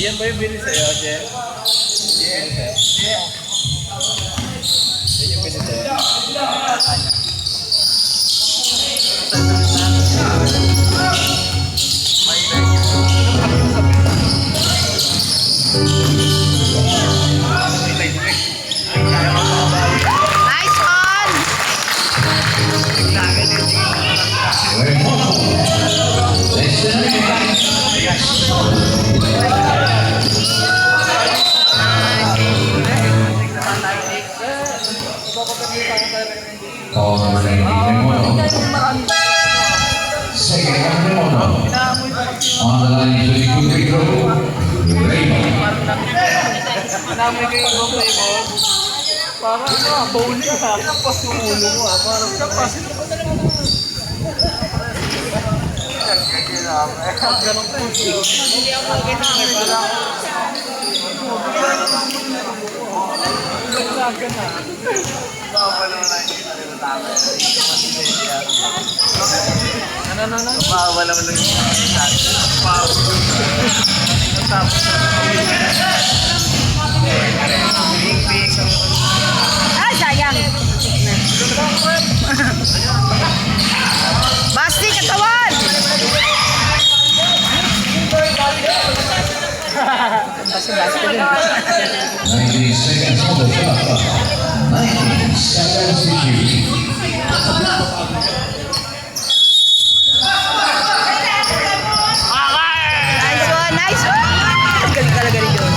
Yan ba yung bilis sa'yo, Jen? Yan yung bilis sa'yo. Nice one! Namoy kayo yung flavor. Parang bowling ha. Kapos yung ulo mo ha. Parang kapos. Ganong puso. Hindi ako magkita. Naglagan ha. Ano? Bawal naman lang yung Ah, sayang. Basti, katawan! 19 seconds on the clock. 19 seconds to shoot. Nice one! Galing talaga rin yun.